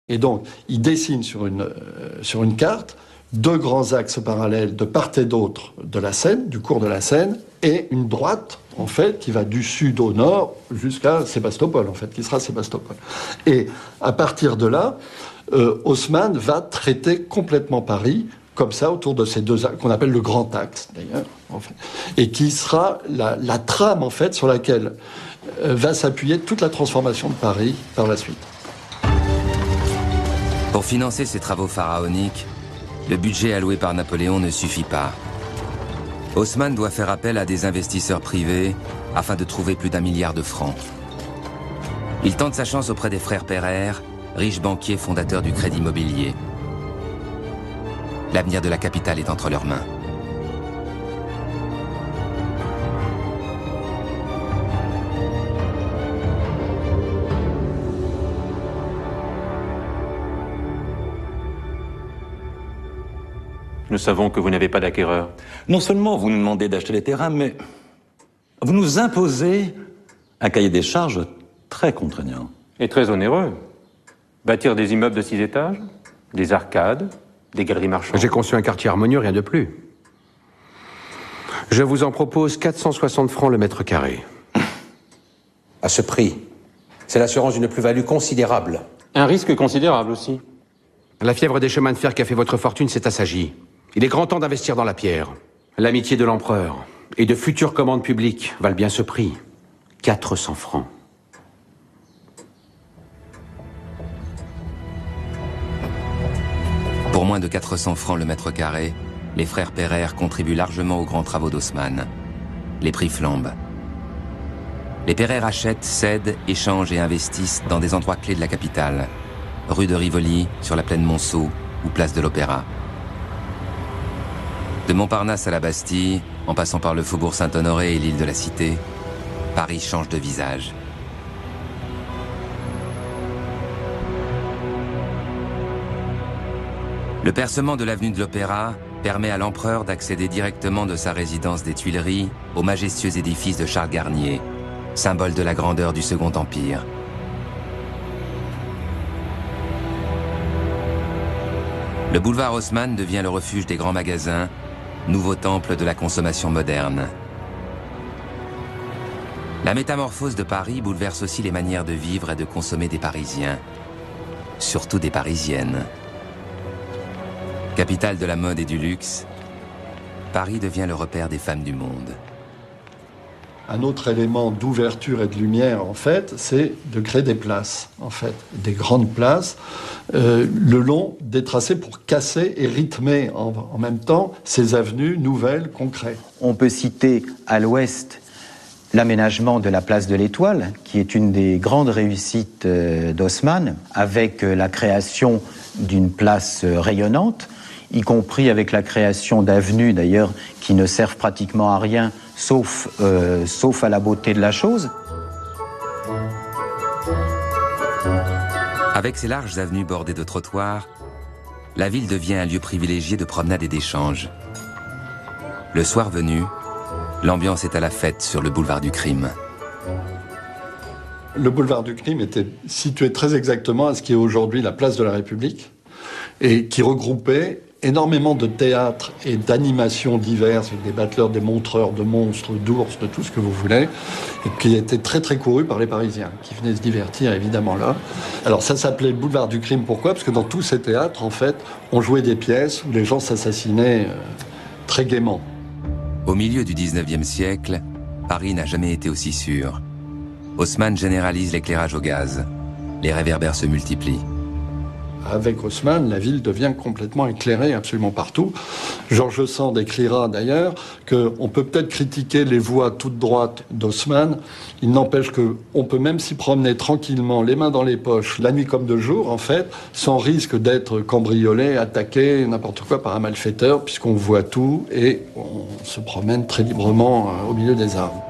Et donc, il dessine sur une carte 2 grands axes parallèles de part et d'autre de la Seine, du cours de la Seine, et une droite, en fait, qui va du sud au nord jusqu'à Sébastopol, en fait, qui sera Sébastopol. Et à partir de là, Haussmann va traiter complètement Paris, comme ça, autour de ces 2 axes, qu'on appelle le grand axe, d'ailleurs, en fait, et qui sera la trame, en fait, sur laquelle va s'appuyer toute la transformation de Paris par la suite. Pour financer ces travaux pharaoniques, le budget alloué par Napoléon ne suffit pas. Haussmann doit faire appel à des investisseurs privés afin de trouver plus d'1 milliard de francs. Il tente sa chance auprès des frères Pereire, riches banquiers fondateurs du crédit immobilier. L'avenir de la capitale est entre leurs mains. Nous savons que vous n'avez pas d'acquéreur. Non seulement vous nous demandez d'acheter les terrains, mais vous nous imposez un cahier des charges très contraignant. Et très onéreux. Bâtir des immeubles de 6 étages, des arcades, des galeries marchandes. J'ai conçu un quartier harmonieux, rien de plus. Je vous en propose 460 francs le mètre carré. À ce prix, c'est l'assurance d'une plus-value considérable. Un risque considérable aussi. La fièvre des chemins de fer qui a fait votre fortune s'est assagie. Il est grand temps d'investir dans la pierre. L'amitié de l'empereur et de futures commandes publiques valent bien ce prix. 400 francs. Pour moins de 400 francs le mètre carré, les frères Pereire contribuent largement aux grands travaux d'Haussmann. Les prix flambent. Les Pereire achètent, cèdent, échangent et investissent dans des endroits clés de la capitale. Rue de Rivoli, sur la plaine Monceau ou place de l'Opéra. De Montparnasse à la Bastille, en passant par le faubourg Saint-Honoré et l'île de la Cité, Paris change de visage. Le percement de l'avenue de l'Opéra permet à l'empereur d'accéder directement de sa résidence des Tuileries au majestueux édifice de Charles Garnier, symbole de la grandeur du Second Empire. Le boulevard Haussmann devient le refuge des grands magasins, nouveau temple de la consommation moderne. La métamorphose de Paris bouleverse aussi les manières de vivre et de consommer des Parisiens, surtout des Parisiennes. Capitale de la mode et du luxe, Paris devient le repère des femmes du monde. Un autre élément d'ouverture et de lumière, en fait, c'est de créer des places, en fait, des grandes places, le long des tracés pour casser et rythmer en même temps ces avenues nouvelles qu'on crée. On peut citer à l'ouest l'aménagement de la place de l'Étoile, qui est une des grandes réussites d'Haussmann, avec la création d'une place rayonnante, y compris avec la création d'avenues, d'ailleurs, qui ne servent pratiquement à rien, sauf à la beauté de la chose. Avec ses larges avenues bordées de trottoirs, la ville devient un lieu privilégié de promenade et d'échange. Le soir venu, l'ambiance est à la fête sur le boulevard du Crime. Le boulevard du Crime était situé très exactement à ce qui est aujourd'hui la place de la République et qui regroupait énormément de théâtres et d'animations diverses, des battleurs, des montreurs, de monstres, d'ours, de tout ce que vous voulez, et qui était très très couru par les Parisiens, qui venaient se divertir évidemment là. Alors ça s'appelait le boulevard du Crime, pourquoi ? Parce que dans tous ces théâtres, en fait, on jouait des pièces où les gens s'assassinaient très gaiement. Au milieu du 19e siècle, Paris n'a jamais été aussi sûr. Haussmann généralise l'éclairage au gaz. Les réverbères se multiplient. Avec Haussmann, la ville devient complètement éclairée absolument partout. Georges Sand écrira d'ailleurs qu'on peut peut-être critiquer les voies toutes droites d'Haussmann. Il n'empêche qu'on peut même s'y promener tranquillement, les mains dans les poches, la nuit comme de jour, en fait, sans risque d'être cambriolé, attaqué, n'importe quoi par un malfaiteur, puisqu'on voit tout et on se promène très librement au milieu des arbres.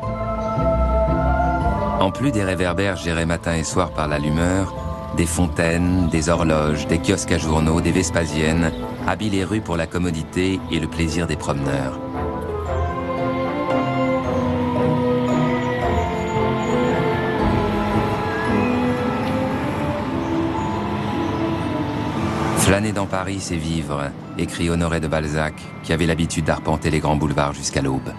En plus des réverbères gérés matin et soir par l'allumeur, des fontaines, des horloges, des kiosques à journaux, des Vespasiennes habillent les rues pour la commodité et le plaisir des promeneurs. Flâner dans Paris, c'est vivre, écrit Honoré de Balzac, qui avait l'habitude d'arpenter les grands boulevards jusqu'à l'aube.